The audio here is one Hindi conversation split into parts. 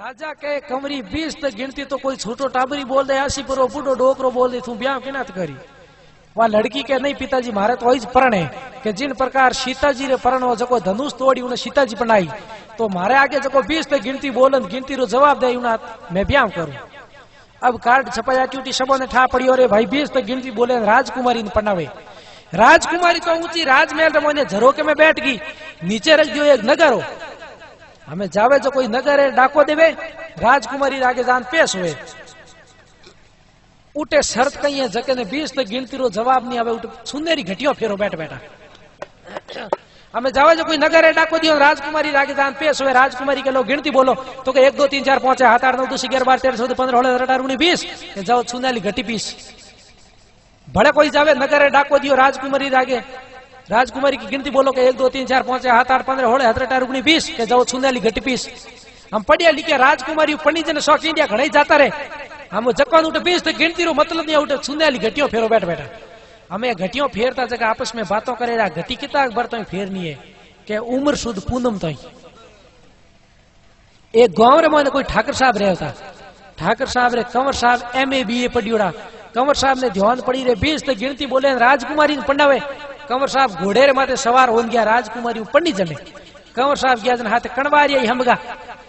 राजा के कमरी 20 तक गिनती तो कोई छोटो टाबरी बोल दे 80 पर बूढ़ो डोकरो बोल दे तू ब्याह किना करी। वह लड़की के नहीं पिताजी मारे तो वही पण है कि जिन प्रकार सीताजी रे पण हो जको धनुष तोड़ी उन्हें सीताजी बनाई तो मारे आगे जको 20 तक गिनती बोलन गिनती रो जवाब दे मैं ब्याह करूं। अब कार्ड छपाया क्यूटी सबों ने ठा पड़ी और भाई 20 तक गिनती बोले राजकुमारी ने पढ़ावे। राजकुमारी तो ऊंची राजमहल रे मोने झरोके में बैठ गई, नीचे रख दियो एक नगर हो। हमें जावे जो कोई नगर है डाको देवे राजकुमारी आगे जान पेश हुए उठे शर्त कही है जके ने 20 तक गिनती रो जवाब नहीं आवे उठे सुंदरी घटियो फेरो बैठ बैठा। हमें जावे जो कोई नगर है डाको दियो राजकुमारी आगे जान पेश हुए। राजकुमारी के लोग गिनती बोलो तो के 1 2 3 4 5 6 7 8 9 10 11 12 13 14 15 16 17 18 19 20 जाओ सुंदरी घटी पीस भले कोई जावे नगर है डाको दियो राजकुमारी आगे राजकुमारी की गिनती बोलो के 1 2 3 4 5 6 7 8 15 16 17 18 19 20 के जाओ सुंदरी घटी पीस। हम पढ़िया लिखे राजकुमारी पढ़ी जने शौक इंडिया घड़े जाता रहे हम जक्का उठे 20 तक गिनती रो मतलब नहीं उठे सुंदरी घटियों फेरो बैठ बैठा। हमें घटियों फेरता जगह आपस में बातों करे घटी कितना बर तो फेरनी है के उम्र शुद्ध पूनम तो एक गांव रे मैंने कोई ठाकर साहब रहा था। ठाकर साहब रे कंवर साहब MA BA पढ़ियोड़ा। कंवर साहब ने ध्यान पड़ी रे 20 तक गिनती बोले राजकुमारी ने पंडावे। कंवर साहब घोड़े रे माथे सवार हो गया राजकुमारी पंडी जने। कंवर साहब गया जन हाथ कणवारिया हमगा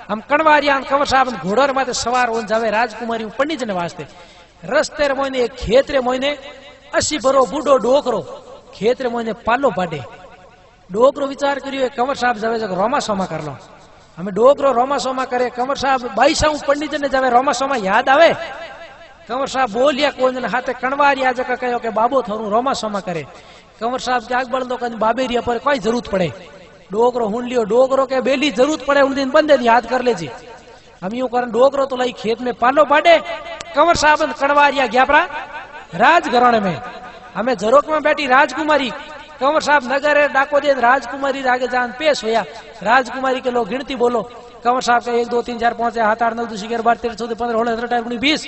हम कणवारिया कंवर साहब घोड़ो रे माथे सवार हो जावे राजकुमारी पंडी जने वास्ते। रस्ते रे मोने एक खेत रे मोने 80 बरो बूढ़ो डोकरो खेत रे मोने पालो बाडे। डोकरो विचार करियो कंवर साहब जावे जग रोमा सोमा कर लो। हमें डोकरो रोमा सोमा करे कंवर साहब 22 पंडित जने जावे रोमा सोमा याद आवे। कंवर साहब बोलिया कोई जने हाथे कणवारिया जका कहो के बाबो थोरू रोमा सोमा करे। कंवर साहब के आग बढ़ दो कहीं बाबेरिया पर कोई जरूरत पड़े डोकरो हुन लियो डोकरो के बेली जरूरत पड़े उन दिन बंदे याद कर ले जी। हम यूं करन डोकरो तो लाई खेत में पालो बाडे। कंवर साहब कणवारिया गया परा राजघराने में। हमें झरोक में बैठी राजकुमारी कंवर साहब नगर है डाको दे राजकुमारी आगे जान पेश होया। राजकुमारी के लोग गिनती बोलो कंवर साहब का 1 2 3 4 5 6 7 8 9 10 11 12 13 14 15 16 17 18 19 20।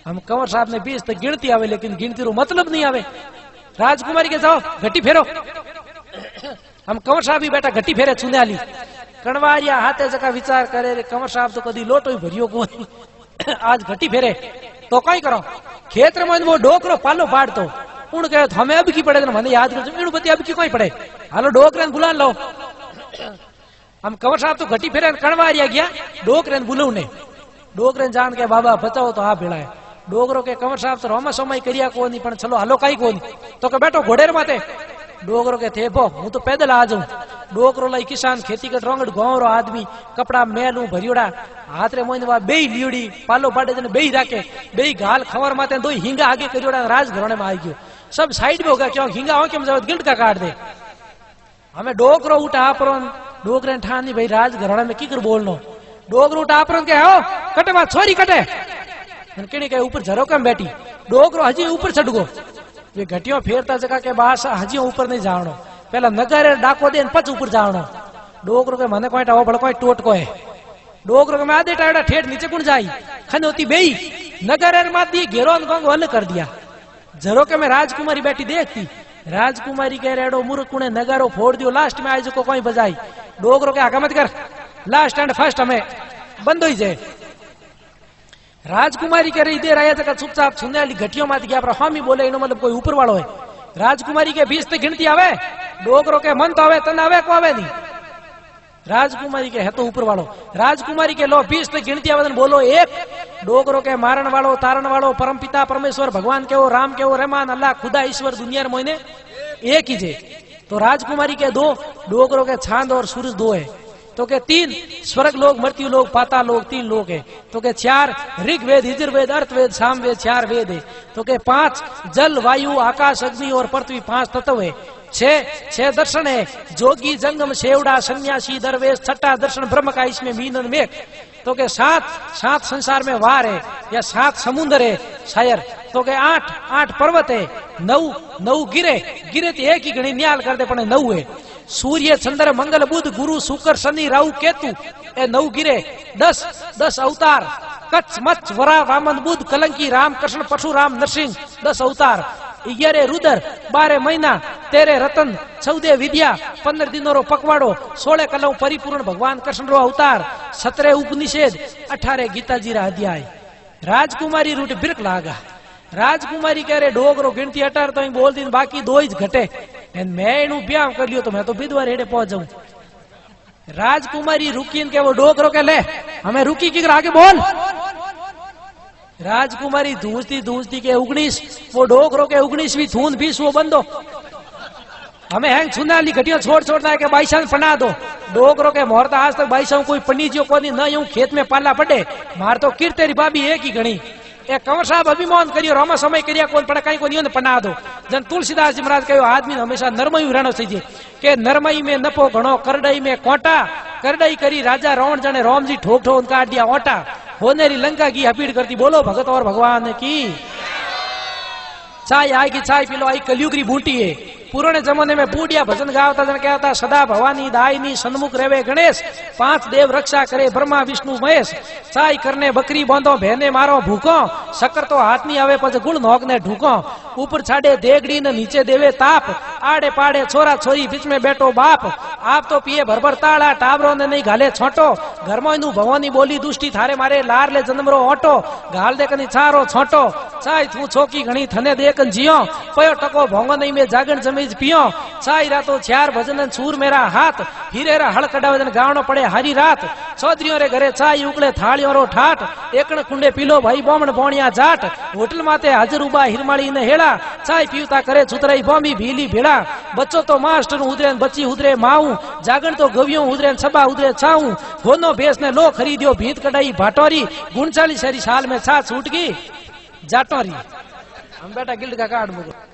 हम कंवर साहब ने 20 तक गिनती आवे लेकिन गिनती रो मतलब नहीं आवे। राजकुमारी के जाओ घटी फेरो। हम कंवर साहब ही बैठा घटी फेरे चुन्याली कणवारिया हाथे जका विचार करे रे कंवर साहब तो कदी लोटो भरियो कोनी आज घटी फेरे तो कई करो खेत में वो डोकरो पालो बाड़ तो उन कहे हमें अब की पड़े मैंने याद कर इन बती अब की कोई पड़े हालो डोकरे बुला लो। हम कंवर साहब तो घटी फेरे कणवारिया गया डोकरे बुलाऊ ने डोकरे जान के बाबा बचाओ तो आ भेड़ा है। डोकरो के कंवर साहब तो रोमा सोमाई करिया कोनी पण चलो हालो कई कोनी तो के बैठो घोड़े रे माथे। डोकरो के थे बो हूं तो पैदल आ जाऊं। डोकरो लाई किसान खेती के ड्रोंगड़ गांव रो आदमी कपड़ा मेलू भरियोड़ा हाथ रे मोइन वा बेई लियोड़ी पालो बाडे जने बेई राखे बेई घाल खवर माथे दो हिंगा आगे करियोड़ा राज घराने में आ गयो सब साइड में हो गया क्यों हिंगा हो केम जावत गिल्ट का काट दे। हमें डोकरो उठा आपरन डोकरे ठानी भाई राज घराने में की कर बोलनो। डोकरो उठा आपरन के हो कटे मा छोरी कटे केनी के ऊपर झरोका में बैठी डोकरो हजी ऊपर चढ़ गो। ये घटियों फेरता जगह के बास हजी ऊपर नहीं जावनो पहला नगर डाको दे पच ऊपर जावनो। डोकरो के मने कोई टाओ बड़ कोई टोट को है डोकरो के मादे टाड़ा ठेठ नीचे कुण जाई खनोती बेई नगर माती घेरो गंग हल कर दिया। झरोके में राजकुमारी बैठी देखती राजकुमारी कह रेडो मुर्कुणे नगारो फोड़ दियो लास्ट में आज को कोई बजाई। डोकरो के आगा मत कर लास्ट एंड फर्स्ट हमें बंद हो जाए। राजकुमारी कह रही दे रहा था चुपचाप सुनने वाली घटियों मात गया पर हम ही बोले इनो मतलब कोई ऊपर वालों है। राजकुमारी के 20 तक गिनती आवे डोकरो के मन तो आवे तन आवे को आवे नहीं। राजकुमारी के है तो ऊपर वालों राजकुमारी के लो 20 तक गिनती आवे बोलो एक डोकरो के मारण वालों तारण वालों परमपिता परमेश्वर भगवान के वो राम के वो रहमान अल्लाह खुदा ईश्वर दुनिया मोने एक ही जे। तो राजकुमारी के 2 डोकरो के चांद और सूरज 2 है तो के 3 स्वर्ग लोग मृत्यु लोग पाताल लोग 3 लोग है तो के 4 ऋग्वेद यजुर्वेद अर्थवेद सामवेद 4 वेद है तो के 5 जल वायु आकाश अग्नि और पृथ्वी 5 तत्व है। 6 दर्शन है जोगी जंगम सेवड़ा सन्यासी दरवेश 6ठा दर्शन ब्रह्म का इसमें मीनन मेघ तो के 7 संसार में वार है या 7 समुद्र है शायर तो के 8 पर्वत है 9 गिरे तो एक ही गणी न्याल कर दे पण 9 है। सूर्य चंद्र मंगल बुध गुरु शुक्र शनि राहु केतु ए 9 गिरे 10 अवतार कच्छ मच्छ वरा वामन बुध कलंकी राम कृष्ण परशुराम नरसिंह 10 अवतार 11 रुदर 12 महीना 13 रतन 14 विद्या 15 दिनों रो पकवाड़ो 16 कलौ परिपूर्ण भगवान कृष्ण रो अवतार 17 उपनिषेध 18 गीता जी रा अध्याय। राजकुमारी रूट बिरक लागा। राजकुमारी कह रहे डोगरो गिनती 18 तो बोल दी बाकी 2 ही घटे मैं एनु ब्याह कर लियो तो मैं तो विधवा रेड़े पहुंच जाऊं। राजकुमारी रुकी के वो डोगरो के ले हमें रुकी की आगे बोल। राजकुमारी धूंसती के 19 वो डोगरो के 19वीं थून 20 वो बंदो हमें हैंग सुनाली घटिया छोड़ है कि बाईसा पना दो। डोगरो के मोहरता आज तक बाईसा कोई पंडित को न यूं खेत में पाला पड़े मार तो किर तेरी भाभी एक ही घनी ए कंवर साहब अभिमान करियो रोमा समय करिया कोन पड़ा कहीं को नहीं पना दो। जन तुलसीदास जी महाराज कहो आदमी हमेशा नरमई रहना चाहिए के नरमई में नपो घणो करडई में कोटा करडई करी राजा रावण जाने राम जी ठोक ठोक उनका अड्डिया ओटा होनेरी लंका की अपील करती बोलो भगत और भगवान की। चाय आएगी चाय पी लो आई कलयुग की बूटी है। पुराने जमाने में बूढ़िया भजन गावता जन कहता सदा भवानी दायनी सन्मुख रेवे गणेश 5 देव रक्षा करे ब्रह्मा विष्णु महेश चाय करने बकरी बांधो भेने मारो भूखो शक्कर तो हाथ नहीं आवे पछ गुड़ नोक ने ढूको ऊपर छाड़े देगड़ी ने नीचे देवे ताप आड़े पाड़े छोरा छोरी बीच में बैठो बाप आप तो पिए भरभर ताड़ा टाबरों ने नहीं घाले छोटो घर में भवानी बोली दुष्टी थारे मारे लार ले जन्मरो ऑटो घाल दे कनी छारो छोटो चाय तू छोकी घणी थने देखन जियो पयो टको भोंगो नहीं में जागण जमीज पियो चाय रातो 4 भजन सूर मेरा हाथ हीरेरा हड़ कडावे गावनो पड़े हरी रात चौधरियों रे घरे चाय उकले थालियों रो ठाट एकण कुंडे पीलो भाई बोमण बोणिया जाट होटल माते हाजर उबा हिरमाड़ी ने हेड़ा चाय पीवता करे छुतराई बॉम्बी भीली भेड़ा बच्चो तो मास्टर उधरे बच्ची उधरे माऊ जागण तो गवियों उधरे छबा उधरे छाऊ होनो बेस ने लो खरीदियो भीत कटाई भाटोरी 39 साल में छा छूट गई जाटोरी हम बेटा गिल्ड का कार्ड मुको